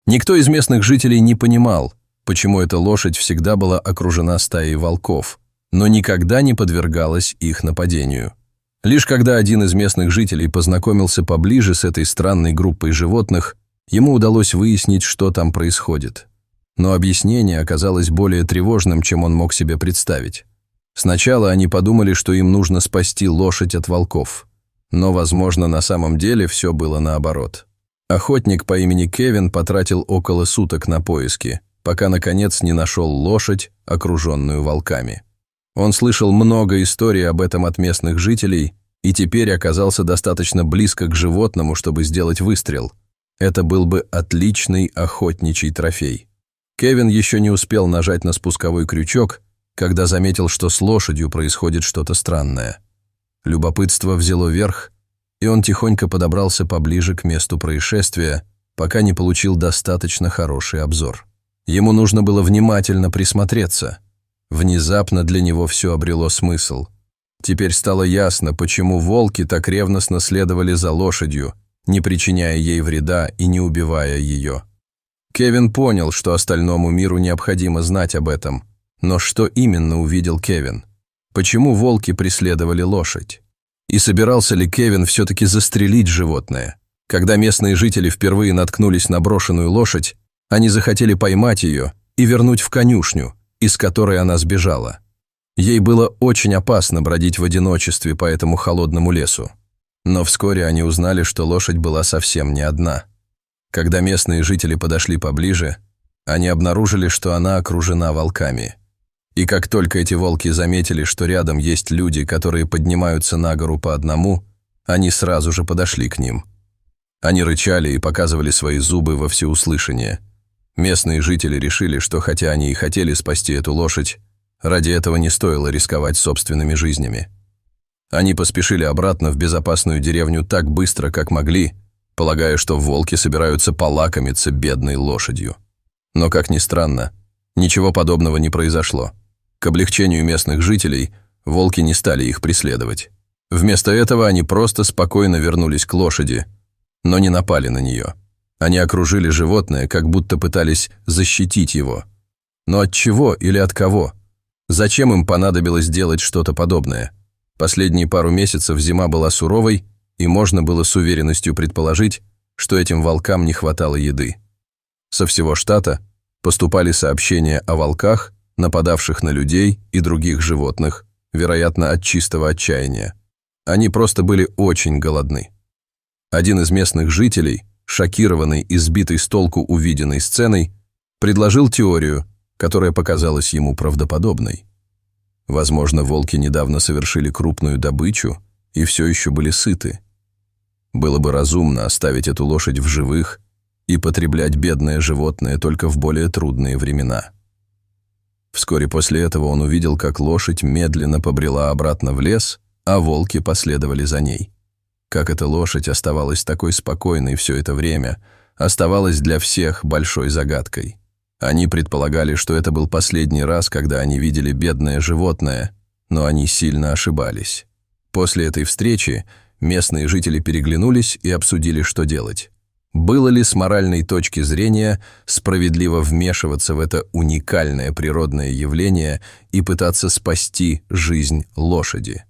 Никто из местных жителей не понимал, почему эта лошадь всегда была окружена стаей волков, но никогда не подвергалась их нападению. Лишь когда один из местных жителей познакомился поближе с этой странной группой животных, ему удалось выяснить, что там происходит. Но объяснение оказалось более тревожным, чем он мог себе представить. Сначала они подумали, что им нужно спасти лошадь от волков. Но, возможно, на самом деле все было наоборот. Охотник по имени Кевин потратил около суток на поиски, пока, наконец, не нашел лошадь, окруженную волками. Он слышал много историй об этом от местных жителей и теперь оказался достаточно близко к животному, чтобы сделать выстрел. Это был бы отличный охотничий трофей. Кевин еще не успел нажать на спусковой крючок, когда заметил, что с лошадью происходит что-то странное. Любопытство взяло верх, и он тихонько подобрался поближе к месту происшествия, пока не получил достаточно хороший обзор. Ему нужно было внимательно присмотреться. Внезапно для него все обрело смысл. Теперь стало ясно, почему волки так ревностно следовали за лошадью, не причиняя ей вреда и не убивая ее. Кевин понял, что остальному миру необходимо знать об этом. Но что именно увидел Кевин? Почему волки преследовали лошадь? И собирался ли Кевин все-таки застрелить животное? Когда местные жители впервые наткнулись на брошенную лошадь, они захотели поймать ее и вернуть в конюшню, из которой она сбежала. Ей было очень опасно бродить в одиночестве по этому холодному лесу. Но вскоре они узнали, что лошадь была совсем не одна. Когда местные жители подошли поближе, они обнаружили, что она окружена волками. И как только эти волки заметили, что рядом есть люди, которые поднимаются на гору по одному, они сразу же подошли к ним. Они рычали и показывали свои зубы во всеуслышание. Местные жители решили, что хотя они и хотели спасти эту лошадь, ради этого не стоило рисковать собственными жизнями. Они поспешили обратно в безопасную деревню так быстро, как могли, полагая, что волки собираются полакомиться бедной лошадью. Но, как ни странно, ничего подобного не произошло. К облегчению местных жителей волки не стали их преследовать. Вместо этого они просто спокойно вернулись к лошади, но не напали на нее. Они окружили животное, как будто пытались защитить его. Но от чего или от кого? Зачем им понадобилось делать что-то подобное? Последние пару месяцев зима была суровой, и можно было с уверенностью предположить, что этим волкам не хватало еды. Со всего штата поступали сообщения о волках, нападавших на людей и других животных, вероятно, от чистого отчаяния. Они просто были очень голодны. Один из местных жителей, шокированный и сбитый с толку увиденной сценой, предложил теорию, которая показалась ему правдоподобной. Возможно, волки недавно совершили крупную добычу и все еще были сыты. Было бы разумно оставить эту лошадь в живых и потреблять бедное животное только в более трудные времена. Вскоре после этого он увидел, как лошадь медленно побрела обратно в лес, а волки последовали за ней. Как эта лошадь оставалась такой спокойной все это время, оставалась для всех большой загадкой. Они предполагали, что это был последний раз, когда они видели бедное животное, но они сильно ошибались. После этой встречи местные жители переглянулись и обсудили, что делать. Было ли с моральной точки зрения справедливо вмешиваться в это уникальное природное явление и пытаться спасти жизнь лошади?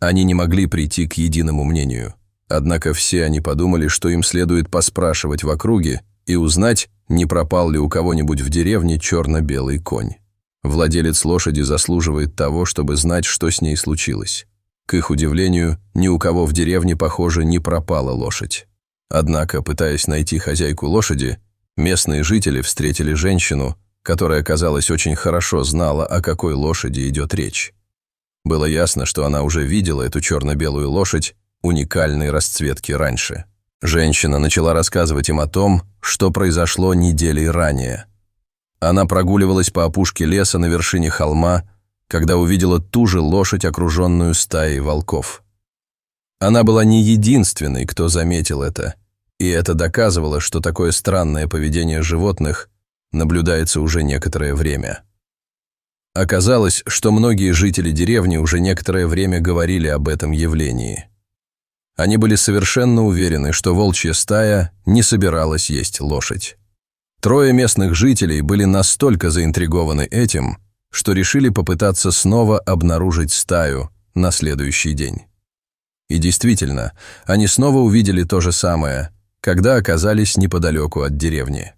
Они не могли прийти к единому мнению. Однако все они подумали, что им следует поспрашивать в округе и узнать, не пропал ли у кого-нибудь в деревне черно-белый конь. Владелец лошади заслуживает того, чтобы знать, что с ней случилось. К их удивлению, ни у кого в деревне, похоже, не пропала лошадь. Однако, пытаясь найти хозяйку лошади, местные жители встретили женщину, которая, казалось, очень хорошо знала, о какой лошади идет речь. Было ясно, что она уже видела эту черно-белую лошадь уникальной расцветки раньше. Женщина начала рассказывать им о том, что произошло недели ранее. Она прогуливалась по опушке леса на вершине холма, когда увидела ту же лошадь, окруженную стаей волков. Она была не единственной, кто заметил это, и это доказывало, что такое странное поведение животных наблюдается уже некоторое время. Оказалось, что многие жители деревни уже некоторое время говорили об этом явлении. Они были совершенно уверены, что волчья стая не собиралась есть лошадь. Трое местных жителей были настолько заинтригованы этим, что решили попытаться снова обнаружить стаю на следующий день. И действительно, они снова увидели то же самое, когда оказались неподалеку от деревни.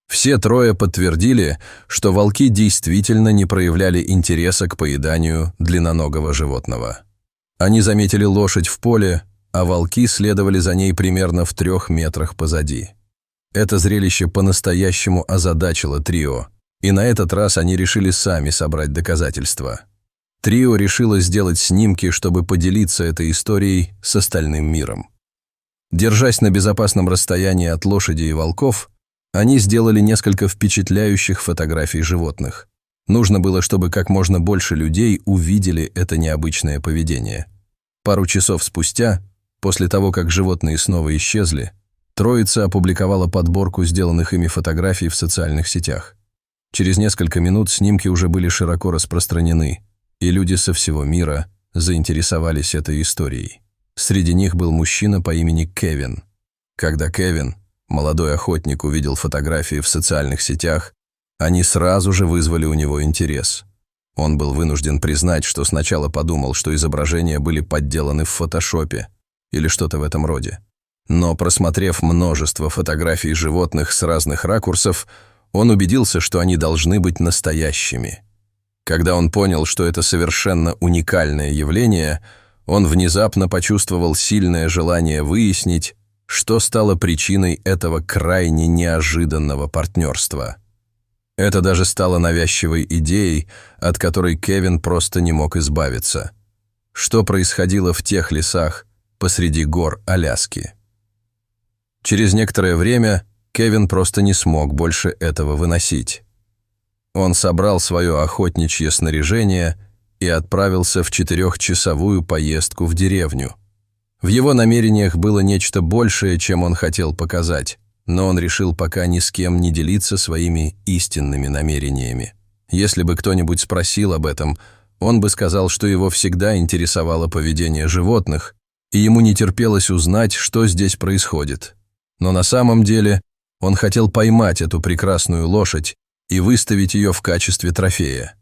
Все трое подтвердили, что волки действительно не проявляли интереса к поеданию длинноногого животного. Они заметили лошадь в поле, а волки следовали за ней примерно в 3 метрах позади. Это зрелище по-настоящему озадачило трио, и на этот раз они решили сами собрать доказательства. Трио решило сделать снимки, чтобы поделиться этой историей с остальным миром. Держась на безопасном расстоянии от лошади и волков, они сделали несколько впечатляющих фотографий животных. Нужно было, чтобы как можно больше людей увидели это необычное поведение. Пару часов спустя, после того, как животные снова исчезли, троица опубликовала подборку сделанных ими фотографий в социальных сетях. Через несколько минут снимки уже были широко распространены, и люди со всего мира заинтересовались этой историей. Среди них был мужчина по имени Кевин. Когда Кевин, молодой охотник, увидел фотографии в социальных сетях, они сразу же вызвали у него интерес. Он был вынужден признать, что сначала подумал, что изображения были подделаны в фотошопе или что-то в этом роде. Но, просмотрев множество фотографий животных с разных ракурсов, он убедился, что они должны быть настоящими. Когда он понял, что это совершенно уникальное явление, он внезапно почувствовал сильное желание выяснить, что стало причиной этого крайне неожиданного партнерства. Это даже стало навязчивой идеей, от которой Кевин просто не мог избавиться. Что происходило в тех лесах посреди гор Аляски? Через некоторое время Кевин просто не смог больше этого выносить. Он собрал свое охотничье снаряжение и отправился в 4-часовую поездку в деревню. В его намерениях было нечто большее, чем он хотел показать, но он решил пока ни с кем не делиться своими истинными намерениями. Если бы кто-нибудь спросил об этом, он бы сказал, что его всегда интересовало поведение животных, и ему не терпелось узнать, что здесь происходит. Но на самом деле он хотел поймать эту прекрасную лошадь и выставить ее в качестве трофея.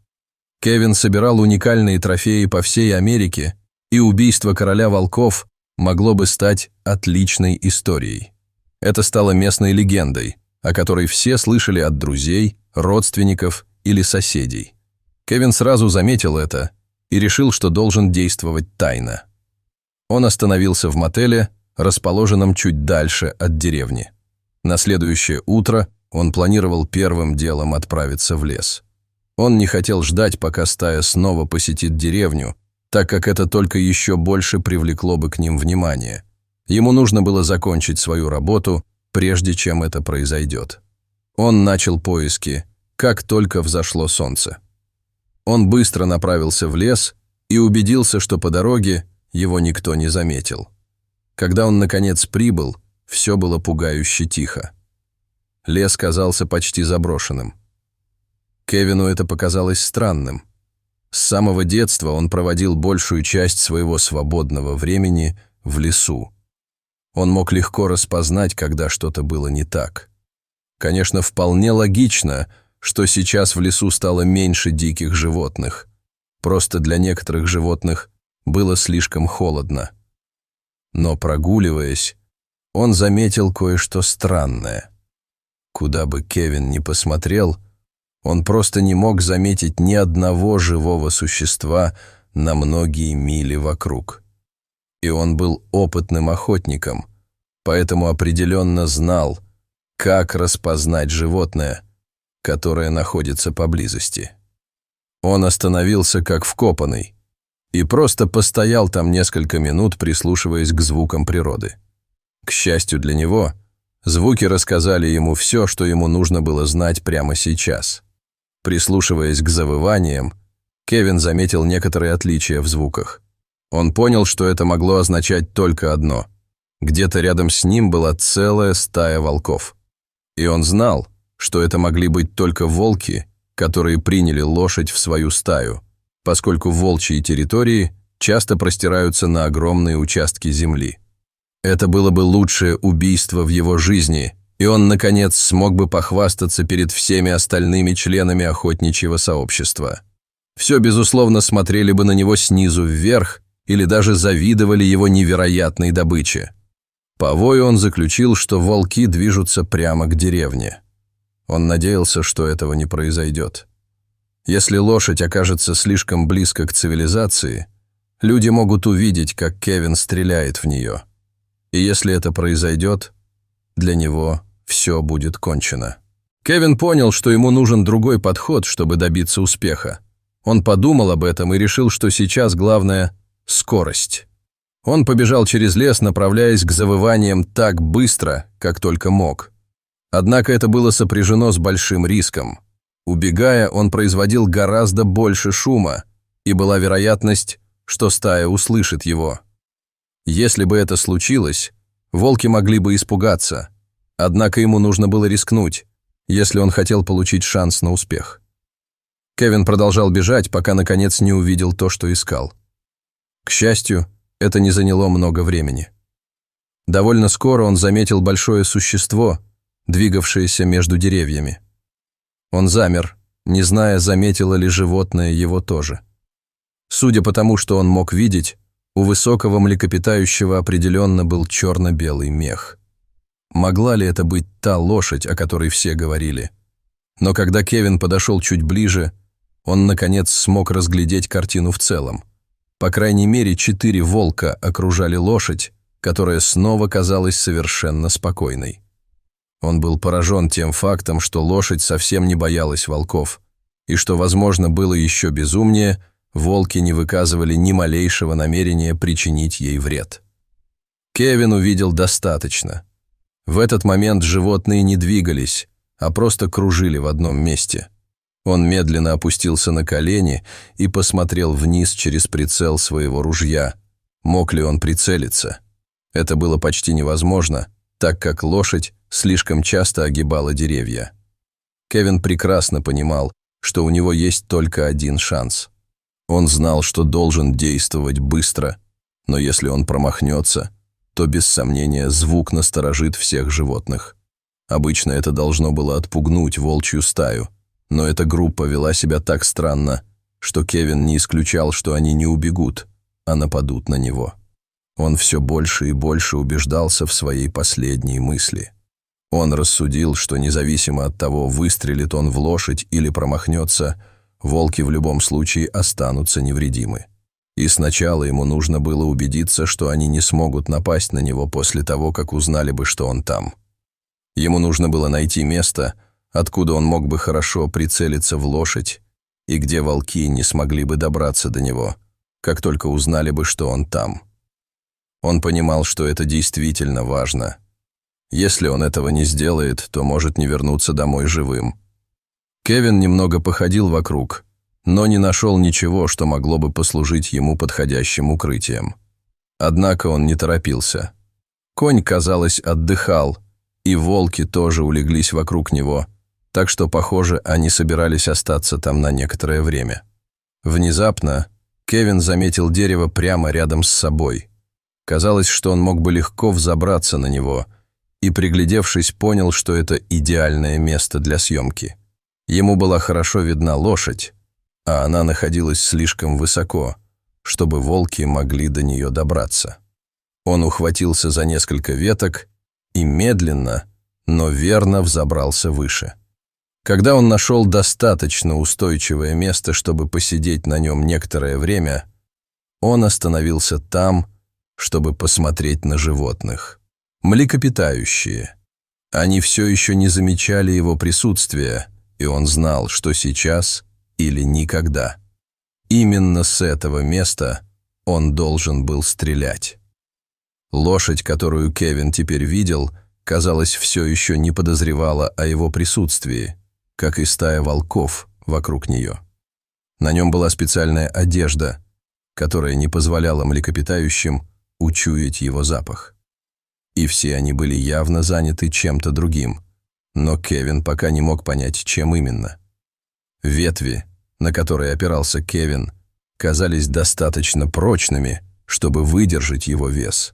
Кевин собирал уникальные трофеи по всей Америке, и убийство короля волков могло бы стать отличной историей. Это стало местной легендой, о которой все слышали от друзей, родственников или соседей. Кевин сразу заметил это и решил, что должен действовать тайно. Он остановился в мотеле, расположенном чуть дальше от деревни. На следующее утро он планировал первым делом отправиться в лес. Он не хотел ждать, пока стая снова посетит деревню, так как это только еще больше привлекло бы к ним внимание. Ему нужно было закончить свою работу, прежде чем это произойдет. Он начал поиски, как только взошло солнце. Он быстро направился в лес и убедился, что по дороге его никто не заметил. Когда он, наконец, прибыл, все было пугающе тихо. Лес казался почти заброшенным. Кевину это показалось странным. С самого детства он проводил большую часть своего свободного времени в лесу. Он мог легко распознать, когда что-то было не так. Конечно, вполне логично, что сейчас в лесу стало меньше диких животных. Просто для некоторых животных было слишком холодно. Но, прогуливаясь, он заметил кое-что странное. Куда бы Кевин ни посмотрел, он просто не мог заметить ни одного живого существа на многие мили вокруг. И он был опытным охотником, поэтому определенно знал, как распознать животное, которое находится поблизости. Он остановился как вкопанный и просто постоял там несколько минут, прислушиваясь к звукам природы. К счастью для него, звуки рассказали ему все, что ему нужно было знать прямо сейчас. Прислушиваясь к завываниям, Кевин заметил некоторые отличия в звуках. Он понял, что это могло означать только одно. Где-то рядом с ним была целая стая волков. И он знал, что это могли быть только волки, которые приняли лошадь в свою стаю, поскольку волчьи территории часто простираются на огромные участки земли. Это было бы лучшее убийство в его жизни, и он, наконец, смог бы похвастаться перед всеми остальными членами охотничьего сообщества. Все, безусловно, смотрели бы на него снизу вверх или даже завидовали его невероятной добыче. По вою он заключил, что волки движутся прямо к деревне. Он надеялся, что этого не произойдет. Если лошадь окажется слишком близко к цивилизации, люди могут увидеть, как Кевин стреляет в нее. И если это произойдет, для него все будет кончено. Кевин понял, что ему нужен другой подход, чтобы добиться успеха. Он подумал об этом и решил, что сейчас главное – скорость. Он побежал через лес, направляясь к завываниям так быстро, как только мог. Однако это было сопряжено с большим риском. Убегая, он производил гораздо больше шума, и была вероятность, что стая услышит его. Если бы это случилось, волки могли бы испугаться, однако ему нужно было рискнуть, если он хотел получить шанс на успех. Кевин продолжал бежать, пока наконец не увидел то, что искал. К счастью, это не заняло много времени. Довольно скоро он заметил большое существо, двигавшееся между деревьями. Он замер, не зная, заметило ли животное его тоже. Судя по тому, что он мог видеть, у высокого млекопитающего определенно был черно-белый мех. Могла ли это быть та лошадь, о которой все говорили? Но когда Кевин подошел чуть ближе, он, наконец, смог разглядеть картину в целом. По крайней мере, 4 волка окружали лошадь, которая снова казалась совершенно спокойной. Он был поражен тем фактом, что лошадь совсем не боялась волков, и что, возможно, было еще безумнее, волки не выказывали ни малейшего намерения причинить ей вред. Кевин увидел достаточно. В этот момент животные не двигались, а просто кружили в одном месте. Он медленно опустился на колени и посмотрел вниз через прицел своего ружья. Мог ли он прицелиться? Это было почти невозможно, так как лошадь слишком часто огибала деревья. Кевин прекрасно понимал, что у него есть только один шанс. Он знал, что должен действовать быстро, но если он промахнется, то без сомнения звук насторожит всех животных. Обычно это должно было отпугнуть волчью стаю, но эта группа вела себя так странно, что Кевин не исключал, что они не убегут, а нападут на него. Он все больше и больше убеждался в своей последней мысли. Он рассудил, что независимо от того, выстрелит он в лошадь или промахнется, волки в любом случае останутся невредимы. И сначала ему нужно было убедиться, что они не смогут напасть на него после того, как узнали бы, что он там. Ему нужно было найти место, откуда он мог бы хорошо прицелиться в лошадь, и где волки не смогли бы добраться до него, как только узнали бы, что он там. Он понимал, что это действительно важно. Если он этого не сделает, то может не вернуться домой живым. Кевин немного походил вокруг, но не нашел ничего, что могло бы послужить ему подходящим укрытием. Однако он не торопился. Конь, казалось, отдыхал, и волки тоже улеглись вокруг него, так что, похоже, они собирались остаться там на некоторое время. Внезапно Кевин заметил дерево прямо рядом с собой. Казалось, что он мог бы легко взобраться на него, и, приглядевшись, понял, что это идеальное место для съемки. Ему была хорошо видна лошадь, а она находилась слишком высоко, чтобы волки могли до нее добраться. Он ухватился за несколько веток и медленно, но верно взобрался выше. Когда он нашел достаточно устойчивое место, чтобы посидеть на нем некоторое время, он остановился там, чтобы посмотреть на животных. Млекопитающие. Они все еще не замечали его присутствия, и он знал, что сейчас или никогда. Именно с этого места он должен был стрелять. Лошадь, которую Кевин теперь видел, казалось, все еще не подозревала о его присутствии, как и стая волков вокруг нее. На нем была специальная одежда, которая не позволяла млекопитающим учуять его запах. И все они были явно заняты чем-то другим, но Кевин пока не мог понять, чем именно. Ветви, на которые опирался Кевин, казались достаточно прочными, чтобы выдержать его вес.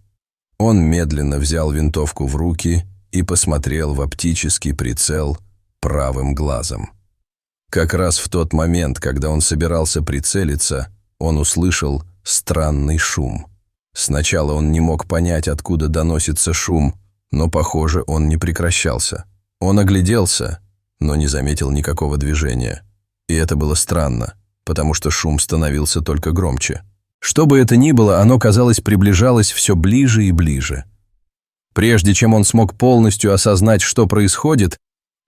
Он медленно взял винтовку в руки и посмотрел в оптический прицел правым глазом. Как раз в тот момент, когда он собирался прицелиться, он услышал странный шум. Сначала он не мог понять, откуда доносится шум, но, похоже, он не прекращался. Он огляделся, но не заметил никакого движения. И это было странно, потому что шум становился только громче. Что бы это ни было, оно, казалось, приближалось все ближе и ближе. Прежде чем он смог полностью осознать, что происходит,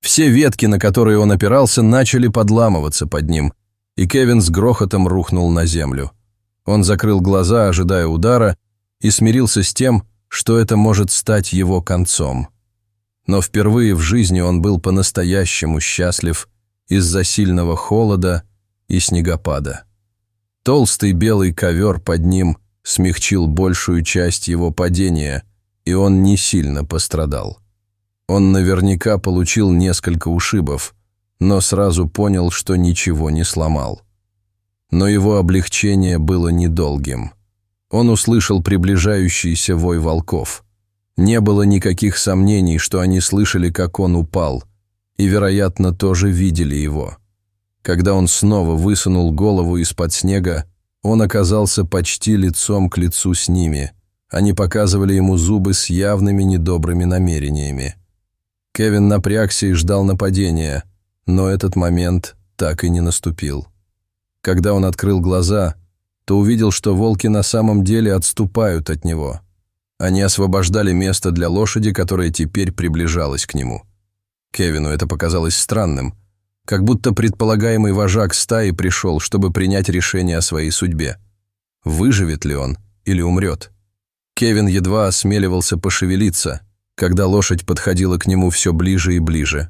все ветки, на которые он опирался, начали подламываться под ним, и Кевин с грохотом рухнул на землю. Он закрыл глаза, ожидая удара, и смирился с тем, что это может стать его концом. Но впервые в жизни он был по-настоящему счастлив из-за сильного холода и снегопада. Толстый белый ковер под ним смягчил большую часть его падения, и он не сильно пострадал. Он наверняка получил несколько ушибов, но сразу понял, что ничего не сломал. Но его облегчение было недолгим. Он услышал приближающийся вой волков. Не было никаких сомнений, что они слышали, как он упал, и, вероятно, тоже видели его. Когда он снова высунул голову из-под снега, он оказался почти лицом к лицу с ними. Они показывали ему зубы с явными недобрыми намерениями. Кевин напрягся и ждал нападения, но этот момент так и не наступил. Когда он открыл глаза, то увидел, что волки на самом деле отступают от него. Они освобождали место для лошади, которая теперь приближалась к нему. Кевину это показалось странным, как будто предполагаемый вожак стаи пришел, чтобы принять решение о своей судьбе. Выживет ли он или умрет? Кевин едва осмеливался пошевелиться, когда лошадь подходила к нему все ближе и ближе.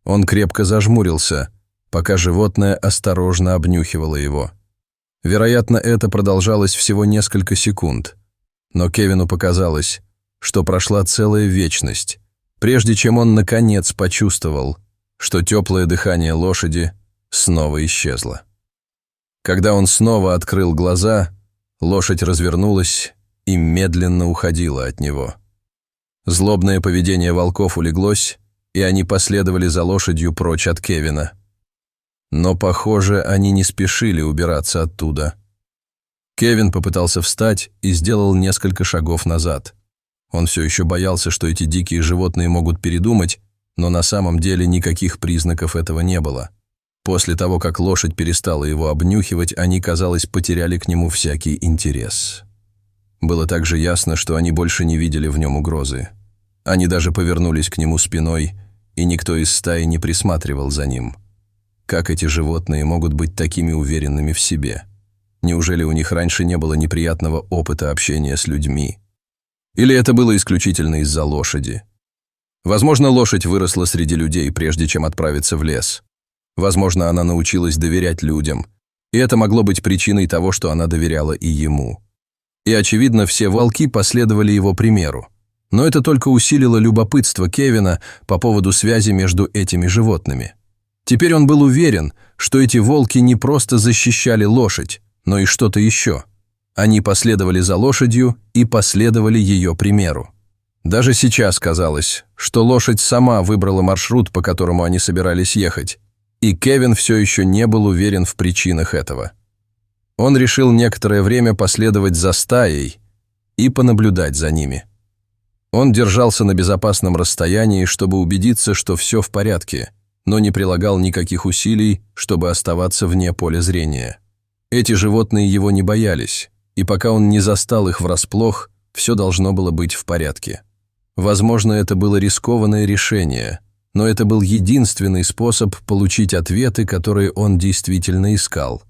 Он крепко зажмурился, пока животное осторожно обнюхивало его. Вероятно, это продолжалось всего несколько секунд, но Кевину показалось, что прошла целая вечность, прежде чем он наконец почувствовал, что теплое дыхание лошади снова исчезло. Когда он снова открыл глаза, лошадь развернулась и медленно уходила от него. Злобное поведение волков улеглось, и они последовали за лошадью прочь от Кевина. Но, похоже, они не спешили убираться оттуда. Кевин попытался встать и сделал несколько шагов назад. Он все еще боялся, что эти дикие животные могут передумать, но на самом деле никаких признаков этого не было. После того, как лошадь перестала его обнюхивать, они, казалось, потеряли к нему всякий интерес. Было также ясно, что они больше не видели в нем угрозы. Они даже повернулись к нему спиной, и никто из стаи не присматривал за ним. Как эти животные могут быть такими уверенными в себе? Неужели у них раньше не было неприятного опыта общения с людьми? Или это было исключительно из-за лошади? Возможно, лошадь выросла среди людей, прежде чем отправиться в лес. Возможно, она научилась доверять людям, и это могло быть причиной того, что она доверяла и ему. И, очевидно, все волки последовали его примеру. Но это только усилило любопытство Кевина по поводу связи между этими животными. Теперь он был уверен, что эти волки не просто защищали лошадь, но и что-то еще. Они последовали за лошадью и последовали ее примеру. Даже сейчас казалось, что лошадь сама выбрала маршрут, по которому они собирались ехать, и Кевин все еще не был уверен в причинах этого. Он решил некоторое время последовать за стаей и понаблюдать за ними. Он держался на безопасном расстоянии, чтобы убедиться, что все в порядке, но не прилагал никаких усилий, чтобы оставаться вне поля зрения. Эти животные его не боялись, и пока он не застал их врасплох, все должно было быть в порядке. Возможно, это было рискованное решение, но это был единственный способ получить ответы, которые он действительно искал.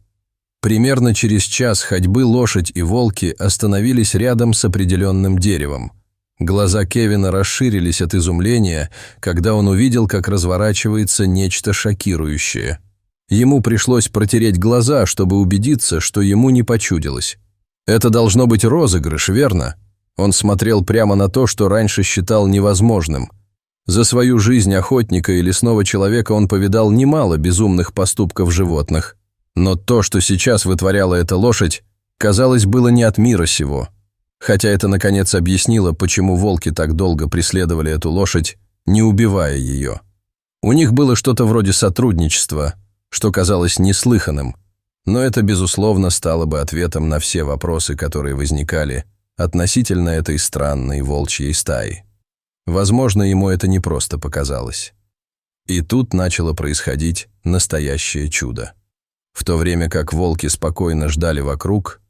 Примерно через час ходьбы лошадь и волки остановились рядом с определенным деревом. Глаза Кевина расширились от изумления, когда он увидел, как разворачивается нечто шокирующее. Ему пришлось протереть глаза, чтобы убедиться, что ему не почудилось. Это должно быть розыгрыш, верно? Он смотрел прямо на то, что раньше считал невозможным. За свою жизнь охотника и лесного человека он повидал немало безумных поступков животных. Но то, что сейчас вытворяла эта лошадь, казалось, было не от мира сего. Хотя это, наконец, объяснило, почему волки так долго преследовали эту лошадь не убивая ее. У них было что-то вроде сотрудничества, что казалось неслыханным, но это, безусловно, стало бы ответом на все вопросы, которые возникали относительно этой странной волчьей стаи. Возможно, ему это не просто показалось. И тут начало происходить настоящее чудо. В то время как волки спокойно ждали вокруг,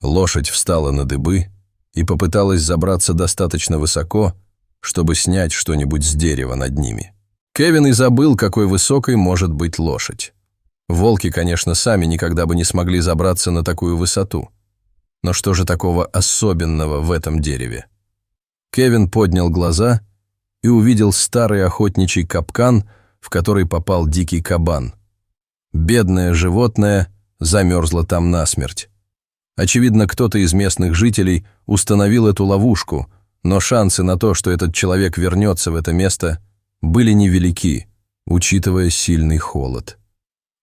лошадь встала на дыбы и попыталась забраться достаточно высоко, чтобы снять что-нибудь с дерева над ними. Кевин и забыл, какой высокой может быть лошадь. Волки, конечно, сами никогда бы не смогли забраться на такую высоту. Но что же такого особенного в этом дереве? Кевин поднял глаза и увидел старый охотничий капкан, в который попал дикий кабан. Бедное животное замерзло там насмерть. Очевидно, кто-то из местных жителей установил эту ловушку, но шансы на то, что этот человек вернется в это место, были невелики, учитывая сильный холод.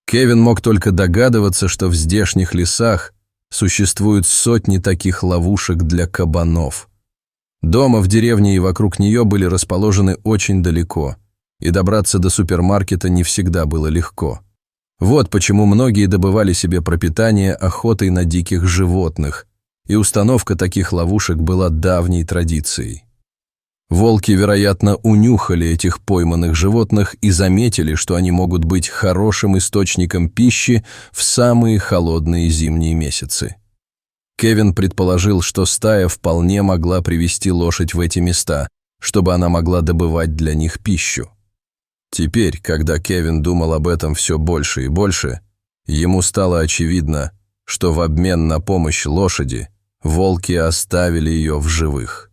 Кевин мог только догадываться, что в здешних лесах существуют сотни таких ловушек для кабанов. Дома в деревне и вокруг нее были расположены очень далеко, и добраться до супермаркета не всегда было легко. Вот почему многие добывали себе пропитание охотой на диких животных, и установка таких ловушек была давней традицией. Волки, вероятно, унюхали этих пойманных животных и заметили, что они могут быть хорошим источником пищи в самые холодные зимние месяцы. Кевин предположил, что стая вполне могла привести лошадь в эти места, чтобы она могла добывать для них пищу. Теперь, когда Кевин думал об этом все больше и больше, ему стало очевидно, что в обмен на помощь лошади волки оставили ее в живых.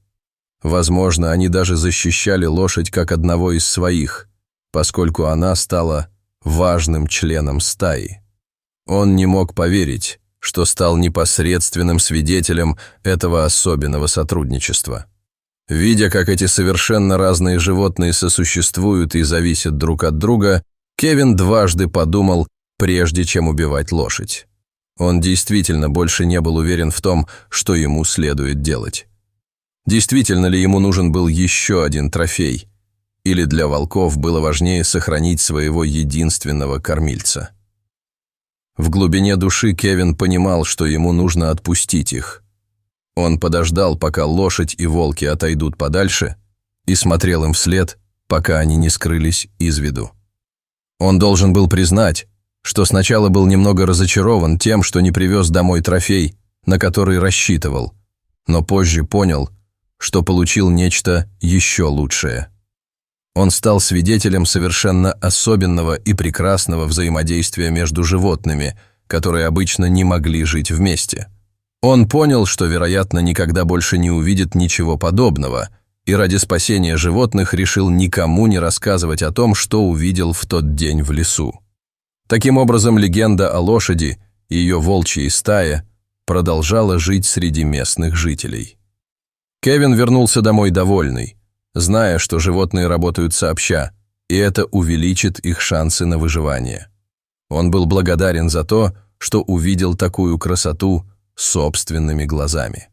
Возможно, они даже защищали лошадь как одного из своих, поскольку она стала важным членом стаи. Он не мог поверить, что стал непосредственным свидетелем этого особенного сотрудничества. Видя, как эти совершенно разные животные сосуществуют и зависят друг от друга, Кевин дважды подумал, прежде чем убивать лошадь. Он действительно больше не был уверен в том, что ему следует делать. Действительно ли ему нужен был еще один трофей? Или для волков было важнее сохранить своего единственного кормильца? В глубине души Кевин понимал, что ему нужно отпустить их. Он подождал, пока лошадь и волки отойдут подальше, и смотрел им вслед, пока они не скрылись из виду. Он должен был признать, что сначала был немного разочарован тем, что не привез домой трофей, на который рассчитывал, но позже понял, что получил нечто еще лучшее. Он стал свидетелем совершенно особенного и прекрасного взаимодействия между животными, которые обычно не могли жить вместе. Он понял, что, вероятно, никогда больше не увидит ничего подобного, и ради спасения животных решил никому не рассказывать о том, что увидел в тот день в лесу. Таким образом, легенда о лошади и ее волчьей стае продолжала жить среди местных жителей. Кевин вернулся домой довольный, зная, что животные работают сообща, и это увеличит их шансы на выживание. Он был благодарен за то, что увидел такую красоту собственными глазами.